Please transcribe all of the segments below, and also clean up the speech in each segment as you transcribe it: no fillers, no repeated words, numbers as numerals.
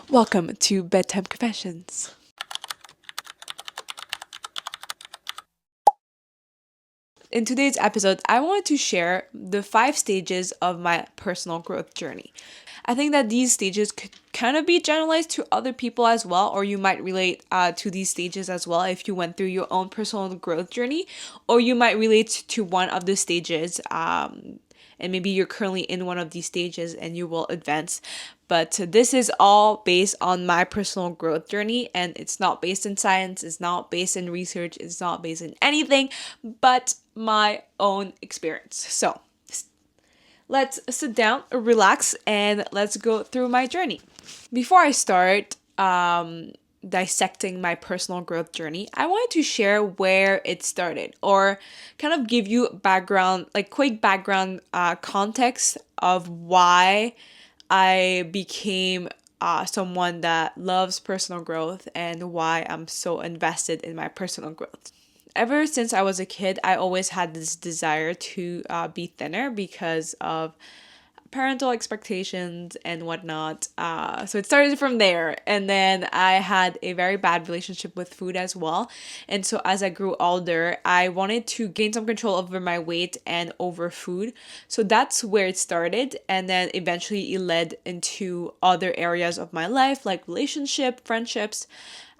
Welcome to Bedtime Confessions. In today's episode, I wanted to share the 5 stages of my personal growth journey. I think that these stages could kind of be generalized to other people as well, or you might relate to these stages as well if you went through your own personal growth journey, or you might relate to one of the stages and maybe you're currently in one of these stages and you will advance. But this is all based on my personal growth journey, and it's not based in science, it's not based in research, it's not based in anything but my own experience. So let's sit down, relax, and let's go through my journey. Before I start dissecting my personal growth journey, I wanted to share where it started, or kind of give you background, like quick background context of why I became someone that loves personal growth and why I'm so invested in my personal growth. Ever since I was a kid, I always had this desire to be thinner because of parental expectations and whatnot. So it started from there. And then I had a very bad relationship with food as well. And so as I grew older, I wanted to gain some control over my weight and over food. So that's where it started. And then eventually it led into other areas of my life, like relationship, friendships,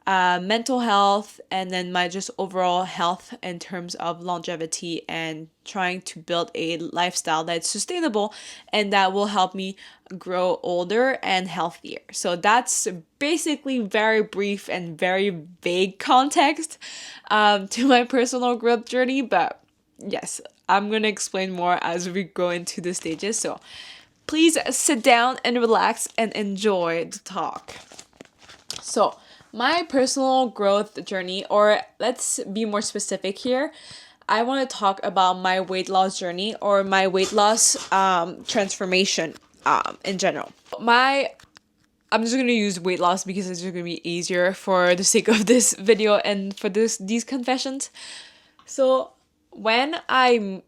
mental health, and then my just overall health in terms of longevity and trying to build a lifestyle that's sustainable and that will help me grow older and healthier. So that's basically very brief and very vague context to my personal growth journey. But yes, I'm going to explain more as we go into the stages. So please sit down and relax and enjoy the talk. So, my personal growth journey, or let's be more specific here, I want to talk about my weight loss journey or my weight loss transformation in general. I'm just going to use weight loss because it's just going to be easier for the sake of this video and for these confessions. So, when I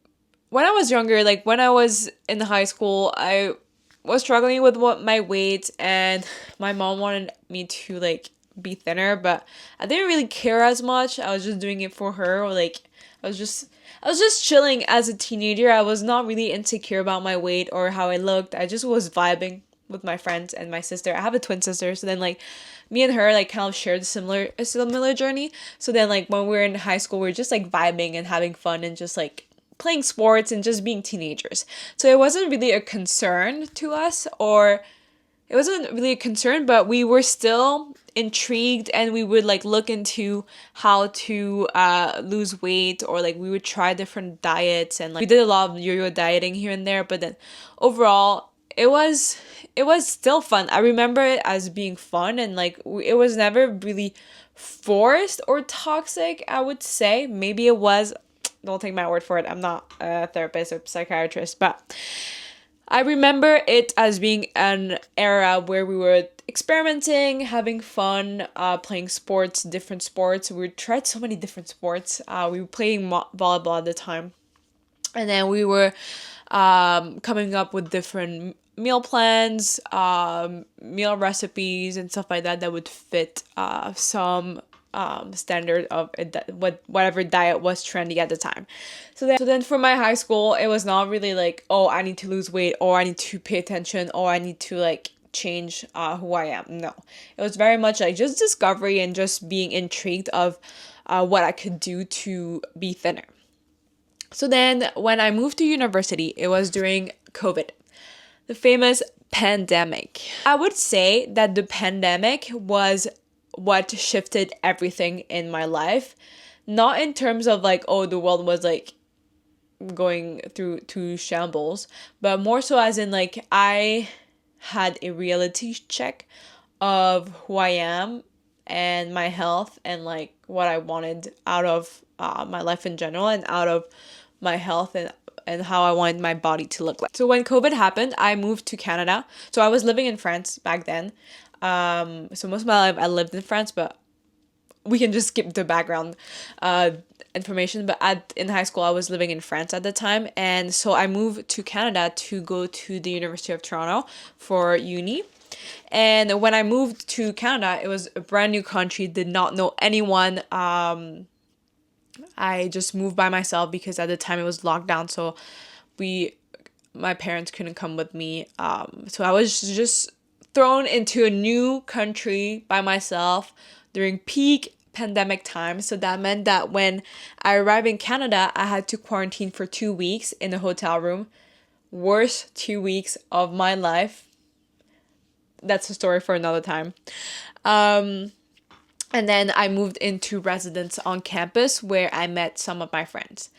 was younger, like when I was in high school, I was struggling with my weight, and my mom wanted me to like be thinner, but I didn't really care as much. I was just doing it for her, or like I was just chilling as a teenager. I was not really insecure about my weight or how I looked. I just was vibing with my friends and my sister. I have a twin sister, so then like me and her like kind of shared a similar journey. So then like when we were in high school, we were just like vibing and having fun and just like playing sports and just being teenagers. So it wasn't really a concern to us, or it wasn't really a concern, but we were still intrigued, and we would like look into how to lose weight, or like we would try different diets, and like we did a lot of yo-yo dieting here and there. But then overall, it was still fun. I remember it as being fun, and like it was never really forced or toxic, I would say. Maybe it was. Don't take my word for it. I'm not a therapist or psychiatrist, but I remember it as being an era where we were experimenting, having fun, playing sports, different sports. We tried so many different sports. We were playing volleyball at the time. And then we were coming up with different meal plans, meal recipes, and stuff like that would fit some standard of whatever diet was trendy at the time. So then for my high school, it was not really like, oh, I need to lose weight, or I need to pay attention, or I need to like change who I am. No, it was very much like just discovery and just being intrigued of what I could do to be thinner. So then when I moved to university, it was during COVID, the famous pandemic. I would say that the pandemic was what shifted everything in my life. Not in terms of like, oh, the world was like going through to shambles, but more so as in like I had a reality check of who I am and my health and like what I wanted out of my life in general and out of my health and how I wanted my body to look like. So when COVID happened, I moved to Canada. So I was living in France back then. So most of my life I lived in France, but we can just skip the background information. But in high school, I was living in France at the time, and so I moved to Canada to go to the University of Toronto for uni. And when I moved to Canada, it was a brand new country, did not know anyone. I just moved by myself because at the time it was locked down, so my parents couldn't come with me. So I was just thrown into a new country by myself during peak pandemic time. So that meant that when I arrived in Canada, I had to quarantine for 2 weeks in a hotel room. Worst 2 weeks of my life. That's a story for another time. And then I moved into residence on campus where I met some of my friends.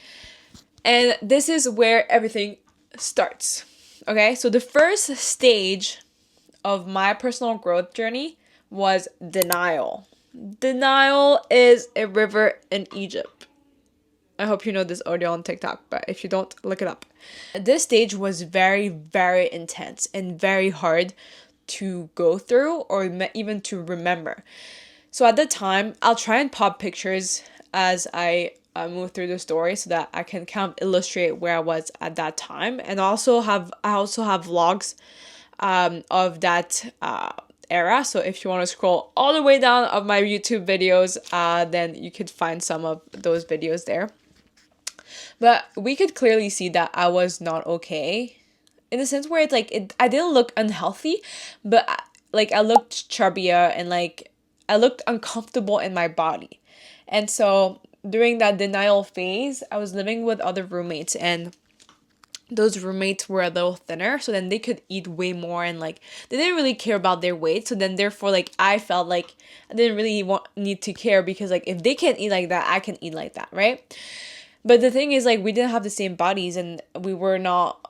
And this is where everything starts. Okay, so the first stage of my personal growth journey was denial. Denial is a river in Egypt. I hope you know this audio on TikTok, but if you don't, look it up. This stage was very, very intense and very hard to go through or even to remember. So at the time, I'll try and pop pictures as I move through the story so that I can kind of illustrate where I was at that time. And I also have vlogs of that era. So if you want to scroll all the way down of my YouTube videos, then you could find some of those videos there. But we could clearly see that I was not okay, in the sense where it's like I didn't look unhealthy, but like I looked chubbier and like I looked uncomfortable in my body. And so during that denial phase, I was living with other roommates, and those roommates were a little thinner, so then they could eat way more, and like they didn't really care about their weight. So then therefore like I felt like I didn't really need to care, because like if they can eat like that, I can eat like that, right? But the thing is, like, we didn't have the same bodies, and we were not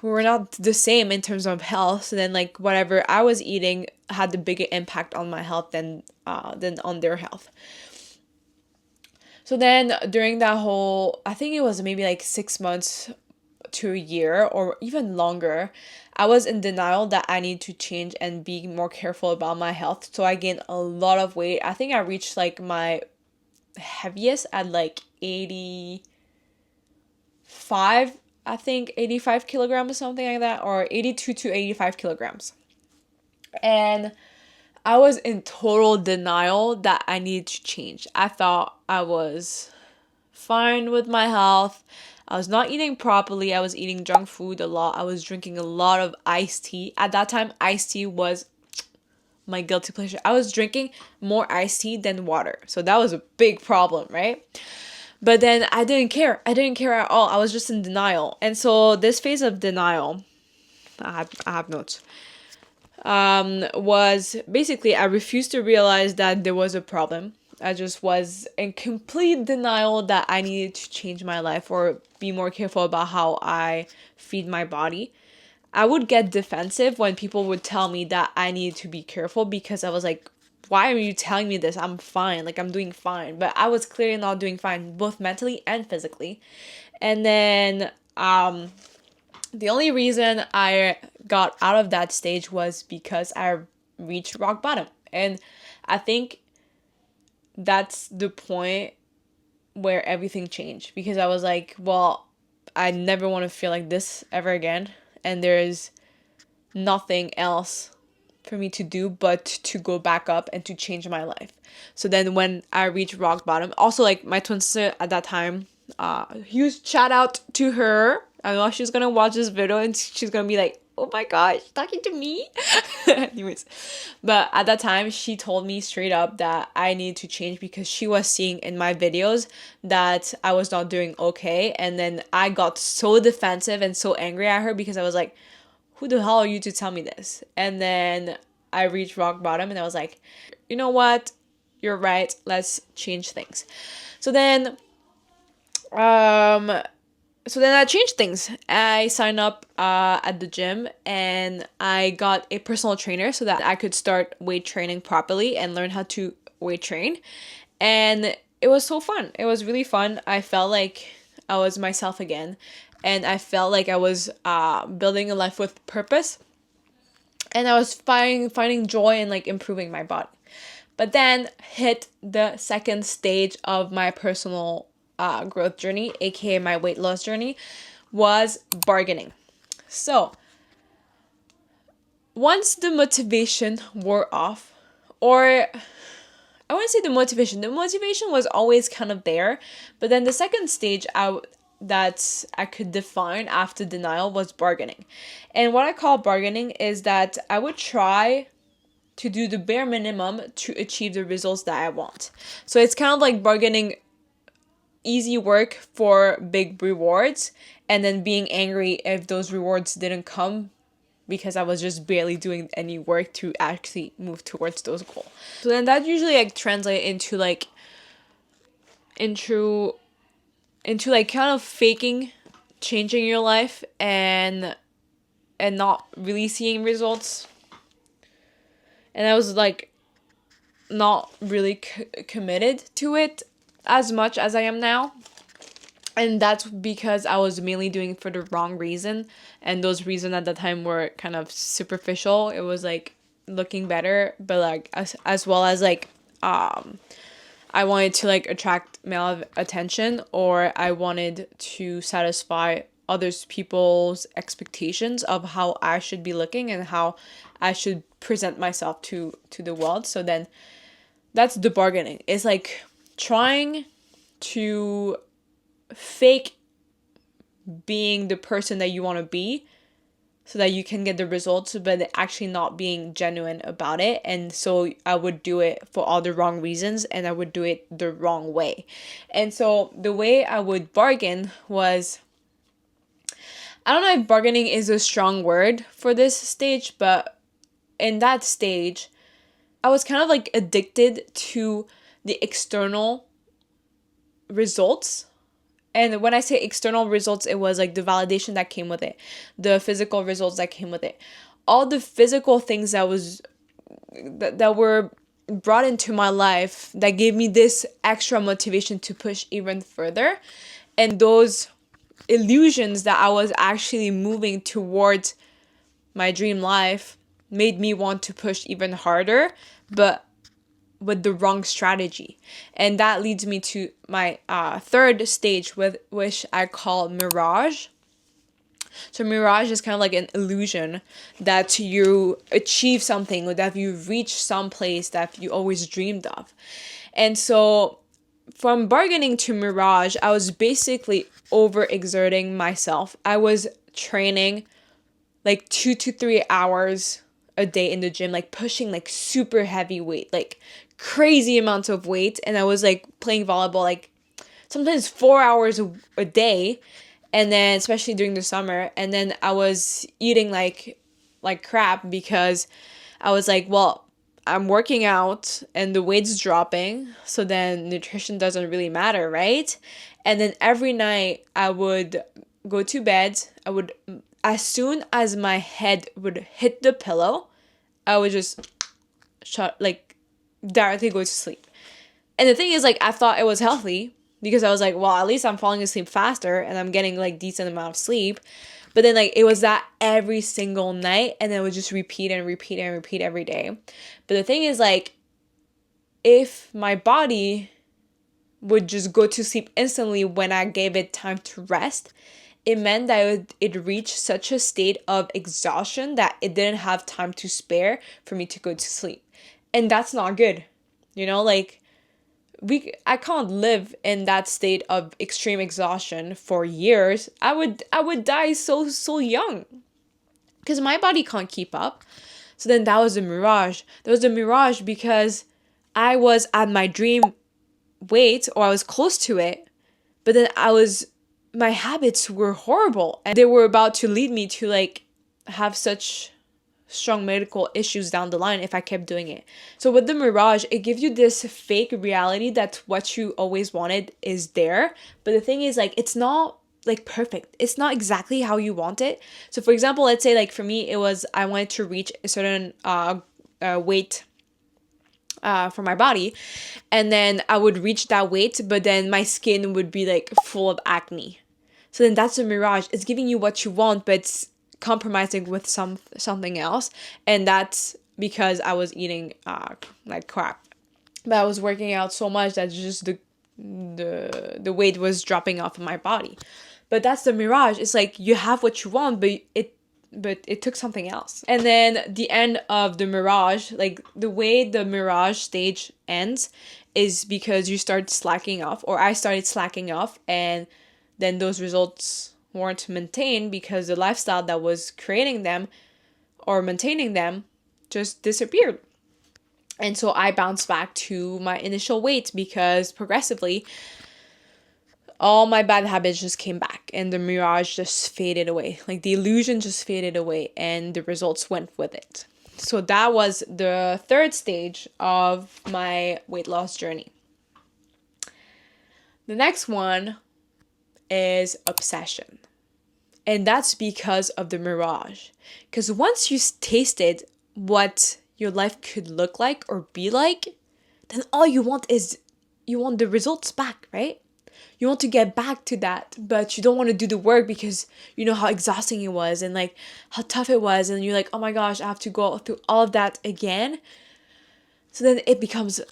the same in terms of health. So then like whatever I was eating had the bigger impact on my health than on their health. So then during that whole, I think it was maybe like 6 months to a year or even longer, I was in denial that I need to change and be more careful about my health. So I gained a lot of weight. I think I reached like my heaviest at like 85, I think 85 kilograms or something like that, or 82 to 85 kilograms. And I was in total denial that I needed to change. I thought I was fine with my health. I was not eating properly. I was eating junk food a lot. I was drinking a lot of iced tea. At that time, iced tea was my guilty pleasure. I was drinking more iced tea than water. So that was a big problem, right? But then I didn't care. I didn't care at all. I was just in denial. And so this phase of denial, I have notes, was basically I refused to realize that there was a problem. I just was in complete denial that I needed to change my life or be more careful about how I feed my body. I would get defensive when people would tell me that I needed to be careful, because I was like, why are you telling me this? I'm fine. Like, I'm doing fine. But I was clearly not doing fine, both mentally and physically. And then the only reason I got out of that stage was because I reached rock bottom. And I think that's the point where everything changed, because I was like, well, I never want to feel like this ever again. And there's nothing else for me to do but to go back up and to change my life. So then when I reached rock bottom, also like my twin sister at that time, huge shout out to her. I know she's gonna watch this video and she's gonna be like, oh my gosh, talking to me. Anyways, but at that time she told me straight up that I needed to change, because she was seeing in my videos that I was not doing okay. And then I got so defensive and so angry at her, because I was like, who the hell are you to tell me this? And then I reached rock bottom and I was like, you know what? You're right. Let's change things. So then I changed things. I signed up at the gym, and I got a personal trainer so that I could start weight training properly and learn how to weight train. And it was so fun. It was really fun. I felt like I was myself again. And I felt like I was building a life with purpose. And I was finding joy in like improving my body. But then hit the second stage of my personal growth journey, aka my weight loss journey, was bargaining. So once the motivation wore off, or I wouldn't say the motivation was always kind of there, but then the second stage that I could define after denial was bargaining. And what I call bargaining is that I would try to do the bare minimum to achieve the results that I want. So it's kind of like bargaining easy work for big rewards, and then being angry if those rewards didn't come because I was just barely doing any work to actually move towards those goals. So then that usually like translate into like like kind of faking changing your life and not really seeing results. And I was like not really committed to it as much as I am now. And that's because I was mainly doing it for the wrong reason. And those reasons at the time were kind of superficial. It was like looking better, but like as well as like I wanted to like attract male attention, or I wanted to satisfy others people's expectations of how I should be looking and how I should present myself to the world. So then that's the bargaining. It's like trying to fake being the person that you want to be so that you can get the results, but actually not being genuine about it. And so I would do it for all the wrong reasons, and I would do it the wrong way. And so the way I would bargain was, I don't know if bargaining is a strong word for this stage, but in that stage, I was kind of like addicted to the external results. And when I say external results, it was like the validation that came with it, the physical results that came with it, all the physical things that were brought into my life that gave me this extra motivation to push even further. And those illusions that I was actually moving towards my dream life made me want to push even harder, but with the wrong strategy. And that leads me to my third stage, which I call mirage. So mirage is kind of like an illusion that you achieve something, or that you reach some place that you always dreamed of. And so from bargaining to mirage, I was basically overexerting myself. I was training like 2 to 3 hours a day in the gym, like pushing like super heavy weight, like crazy amounts of weight. And I was like playing volleyball like sometimes 4 hours a day, and then especially during the summer. And then I was eating like crap because I was like, well, I'm working out and the weight's dropping, so then nutrition doesn't really matter, right? And then every night I would go to bed. I would, as soon as my head would hit the pillow, I would just directly go to sleep. And the thing is, like, I thought it was healthy because I was like, well, at least I'm falling asleep faster and I'm getting like decent amount of sleep. But then like it was that every single night, and then it would just repeat and repeat and repeat every day. But the thing is, like, if my body would just go to sleep instantly when I gave it time to rest, it meant that it reached such a state of exhaustion that it didn't have time to spare for me to go to sleep. And that's not good. You know, like, I can't live in that state of extreme exhaustion for years. I would die so young because my body can't keep up. So then that was a mirage. That was a mirage because I was at my dream weight, or I was close to it, but then my habits were horrible, and they were about to lead me to like have such strong medical issues down the line if I kept doing it. So with the mirage, it gives you this fake reality that what you always wanted is there. But the thing is, like, it's not like perfect. It's not exactly how you want it. So for example, let's say like for me, it was, I wanted to reach a certain weight for my body, and then I would reach that weight, but then my skin would be like full of acne. So then that's a mirage. It's giving you what you want, but it's compromising with something else. And that's because I was eating like crap, but I was working out so much that just the weight was dropping off of my body. But that's the mirage. It's like you have what you want, but but it took something else. And then the end of the mirage, like the way the mirage stage ends is because you start slacking off, or I started slacking off, and then those results weren't maintained because the lifestyle that was creating them or maintaining them just disappeared. And so I bounced back to my initial weight because progressively all my bad habits just came back and the mirage just faded away. Like the illusion just faded away and the results went with it. So that was the third stage of my weight loss journey. The next one is obsession. And that's because of the mirage. Because once you tasted what your life could look like or be like, then all you want is you want the results back, right? You want to get back to that, but you don't want to do the work because you know how exhausting it was and like how tough it was, and you're like, oh my gosh, I have to go through all of that again. So then it becomes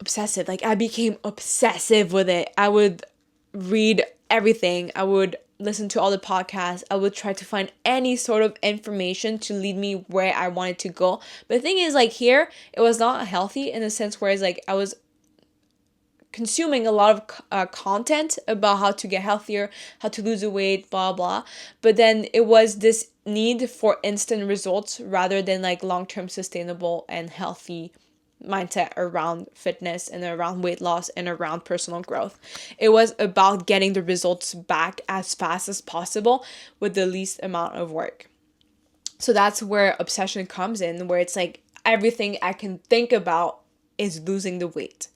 obsessive. Like I became obsessive with it. I would read everything. I would listen to all the podcasts. I would try to find any sort of information to lead me where I wanted to go. But the thing is, like here, it was not healthy in a sense where it's like I was consuming a lot of content about how to get healthier, how to lose the weight, blah, blah. But then it was this need for instant results rather than like long-term sustainable and healthy mindset around fitness and around weight loss and around personal growth. It was about getting the results back as fast as possible with the least amount of work. So that's where obsession comes in, where it's like everything I can think about is losing the weight.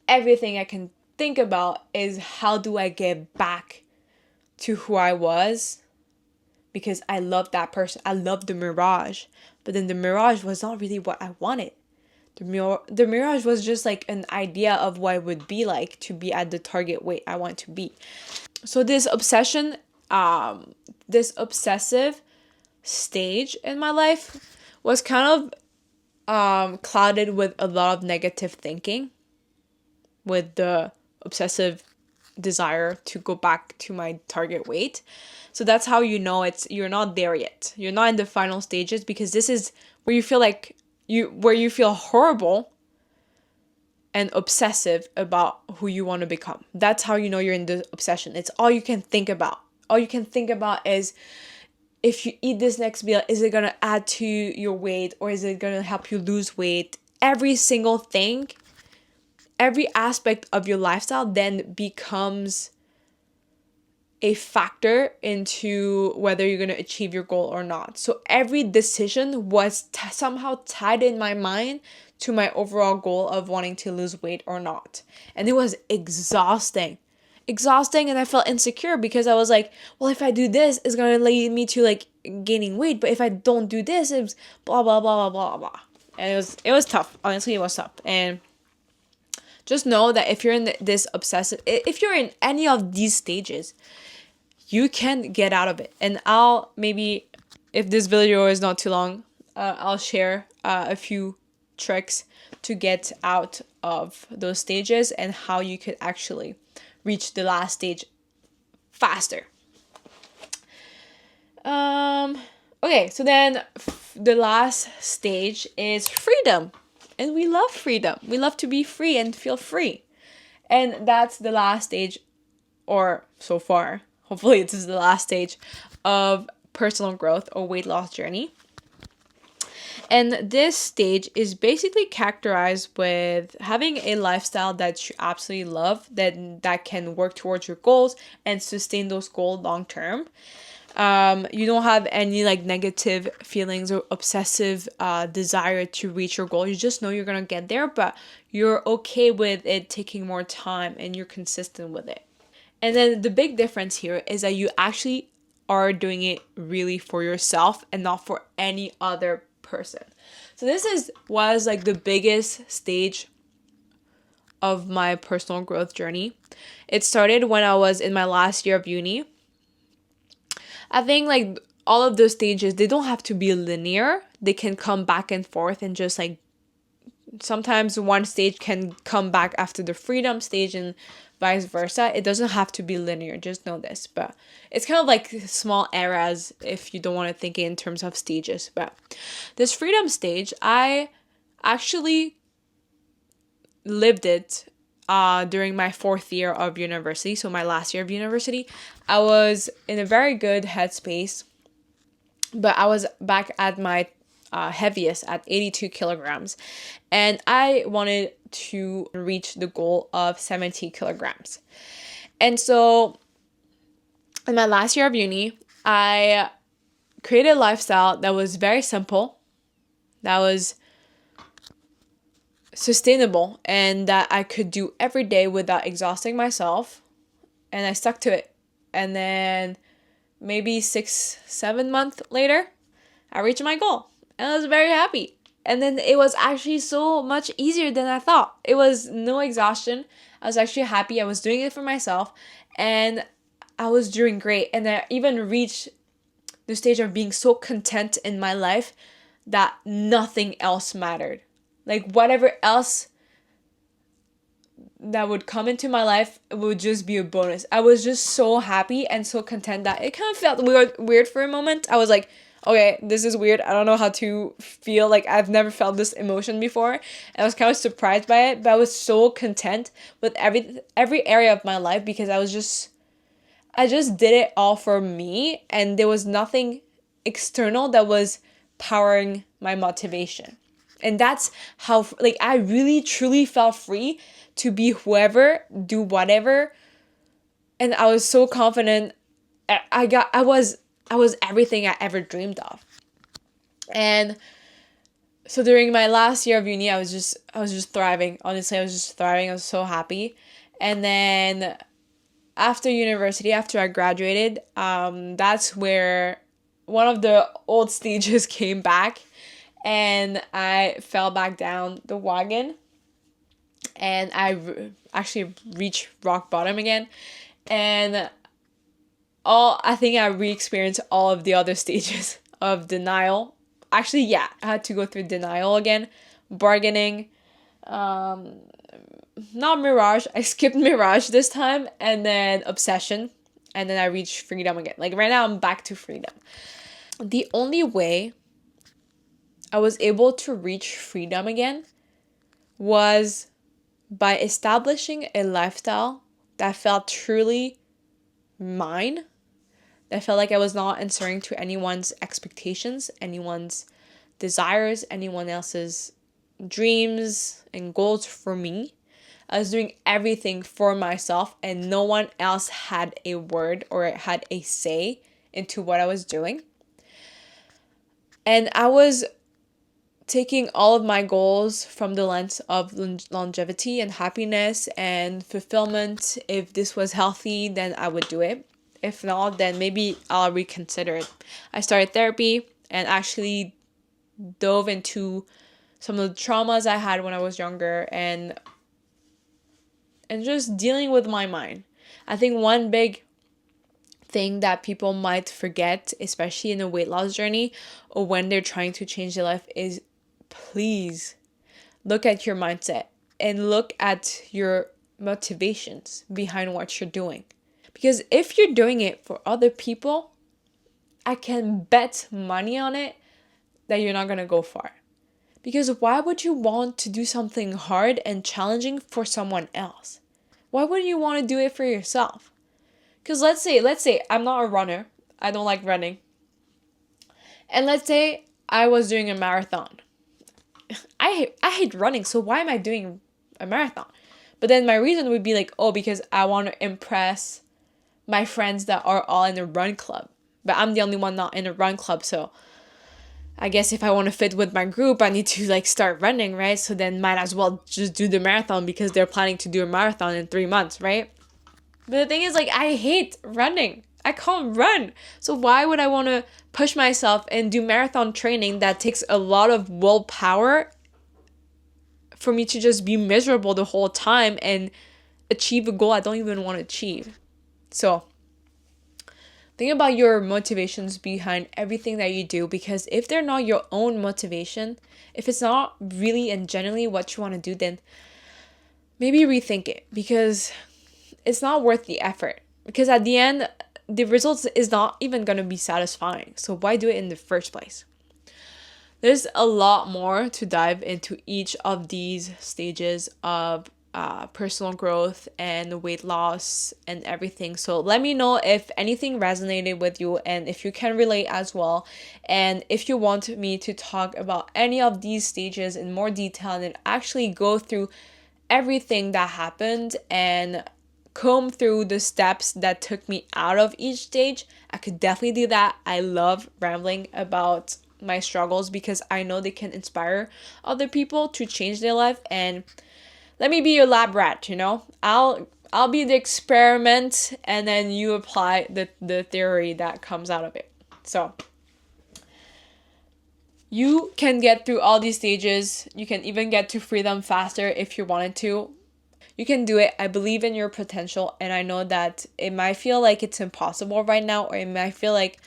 Everything I can think about is how do I get back to who I was, because I love that person. I love the mirage, but then the mirage was not really what I wanted. The mirage was just like an idea of what it would be like to be at the target weight I want to be. So this obsessive stage in my life was kind of clouded with a lot of negative thinking, with the obsessive desire to go back to my target weight. So that's how you know you're not there yet. You're not in the final stages, because this is where you feel like where you feel horrible and obsessive about who you want to become. That's how you know you're in the obsession. It's all you can think about. All you can think about is, if you eat this next meal, is it going to add to your weight, or is it going to help you lose weight? Every single thing, every aspect of your lifestyle then becomes a factor into whether you're going to achieve your goal or not. So every decision was somehow tied in my mind to my overall goal of wanting to lose weight or not. And it was exhausting. And I felt insecure because I was like, well, if I do this, it's going to lead me to like gaining weight. But if I don't do this, it's blah, blah, blah, blah, blah, blah. And it was tough. Honestly, it was tough. And just know that if you're in this obsessive, if you're in any of these stages, you can get out of it. And I'll maybe, if this video is not too long, I'll share a few tricks to get out of those stages and how you could actually reach the last stage faster. Okay, so then the last stage is freedom. And we love freedom. We love to be free and feel free. And that's the last stage, or so far, hopefully this is the last stage of personal growth or weight loss journey. And this stage is basically characterized with having a lifestyle that you absolutely love, that can work towards your goals and sustain those goals long term. You don't have any like negative feelings or obsessive desire to reach your goal. You just know you're gonna get there, but you're okay with it taking more time and you're consistent with it. And then the big difference here is that you actually are doing it really for yourself and not for any other person. So this was like the biggest stage of my personal growth journey. It started when I was in my last year of uni. I think like all of those stages, they don't have to be linear. They can come back and forth and just like sometimes one stage can come back after the freedom stage and vice versa. It doesn't have to be linear, just know this. But it's kind of like small eras if you don't want to think in terms of stages. But this freedom stage, I actually lived it during my 4th year of university, so my last year of university. I was in a very good headspace, but I was back at my heaviest at 82 kilograms, and I wanted to reach the goal of 70 kilograms. And so in my last year of uni, I created a lifestyle that was very simple, that was sustainable, and that I could do every day without exhausting myself. And I stuck to it. And then maybe 6-7 months later, I reached my goal. And I was very happy. And then it was actually so much easier than I thought. It was no exhaustion. I was actually happy. I was doing it for myself. And I was doing great. And I even reached the stage of being so content in my life that nothing else mattered. Like whatever else that would come into my life, it would just be a bonus. I was just so happy and so content that it kind of felt weird for a moment. I was like, okay, this is weird. I don't know how to feel. Like I've never felt this emotion before. And I was kind of surprised by it, but I was so content with every area of my life because I just did it all for me, and there was nothing external that was powering my motivation. And that's how, like, I really truly felt free to be whoever, do whatever. And I was so confident. I was everything I ever dreamed of. And so during my last year of uni, I was just thriving. Honestly, I was just thriving. I was so happy. And then after university, after I graduated, that's where one of the old stages came back, and I fell back down the wagon, and I actually reached rock bottom again. And I think I re-experienced all of the other stages of denial. Actually, yeah, I had to go through denial again, bargaining, not Mirage. I skipped Mirage this time, and then obsession, and then I reached freedom again. Like right now, I'm back to freedom. The only way I was able to reach freedom again was by establishing a lifestyle that felt truly mine, that felt like I was not answering to anyone's expectations, anyone's desires, anyone else's dreams and goals for me. I was doing everything for myself, and no one else had a word or had a say into what I was doing. And I was taking all of my goals from the lens of longevity and happiness and fulfillment. If this was healthy, then I would do it. If not, then maybe I'll reconsider it. I started therapy and actually dove into some of the traumas I had when I was younger, and just dealing with my mind. I think one big thing that people might forget, especially in a weight loss journey or when they're trying to change their life, is please look at your mindset and look at your motivations behind what you're doing. Because if you're doing it for other people, I can bet money on it that you're not going to go far. Because why would you want to do something hard and challenging for someone else? Why wouldn't you want to do it for yourself? Because let's say I'm not a runner. I don't like running. And let's say I was doing a marathon. I hate running, so why am I doing a marathon? But then my reason would be like, oh, because I want to impress my friends that are all in a run club. But I'm the only one not in a run club, so I guess if I want to fit with my group, I need to start running, right? So then might as well just do the marathon because they're planning to do a marathon in 3 months, right? But the thing is, I hate running. I can't run. So why would I want to push myself and do marathon training that takes a lot of willpower for me to just be miserable the whole time and achieve a goal I don't even want to achieve? So Think about your motivations behind everything that you do, because if they're not your own motivation, if it's not really and genuinely what you want to do, then maybe rethink it, because it's not worth the effort. Because at the end, the results is not even going to be satisfying. So why do it in the first place? There's a lot more to dive into each of these stages of personal growth and weight loss and everything. So let me know if anything resonated with you and if you can relate as well. And if you want me to talk about any of these stages in more detail and actually go through everything that happened and comb through the steps that took me out of each stage, I could definitely do that. I love rambling about my struggles because I know they can inspire other people to change their life. And let me be your lab rat, I'll be the experiment, and then you apply the theory that comes out of it. So you can get through all these stages. You can even get to freedom faster if you wanted to. You can do it. I believe in your potential, and I know that it might feel like it's impossible right now, or it might feel like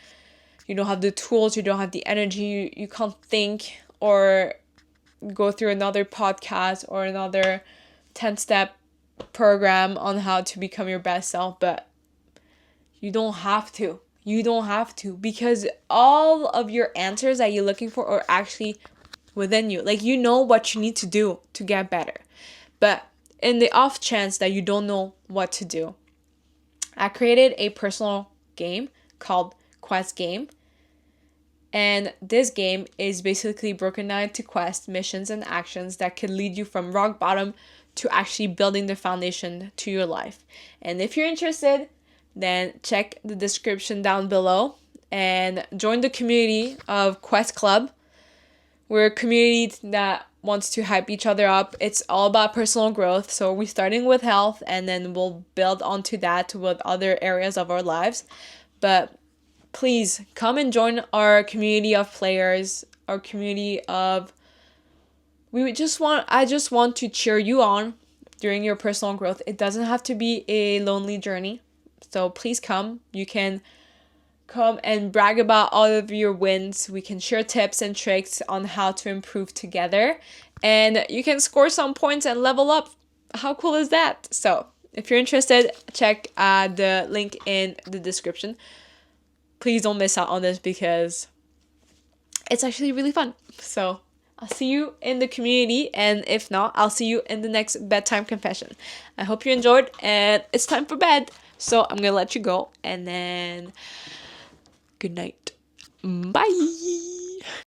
you don't have the tools, you don't have the energy, you can't think or go through another podcast or another 10-step program on how to become your best self. But you don't have to. You don't have to, because all of your answers that you're looking for are actually within you. Like, you know what you need to do to get better. But in the off chance that you don't know what to do, I created a personal game called Quest Game. And this game is basically broken down into quests, missions, and actions that could lead you from rock bottom to actually building the foundation to your life. And if you're interested, then check the description down below and join the community of Quest Club. We're a community that wants to hype each other up. It's all about personal growth. So we're starting with health, and then we'll build onto that with other areas of our lives. But please come and join our community of players, our community of I just want to cheer you on during your personal growth. It doesn't have to be a lonely journey. So please come. You can come and brag about all of your wins. We can share tips and tricks on how to improve together. And you can score some points and level up. How cool is that? So if you're interested, check the link in the description. Please don't miss out on this because it's actually really fun. So I'll see you in the community, and if not, I'll see you in the next bedtime confession. I hope you enjoyed, and it's time for bed. So I'm gonna let you go, and then good night. Bye.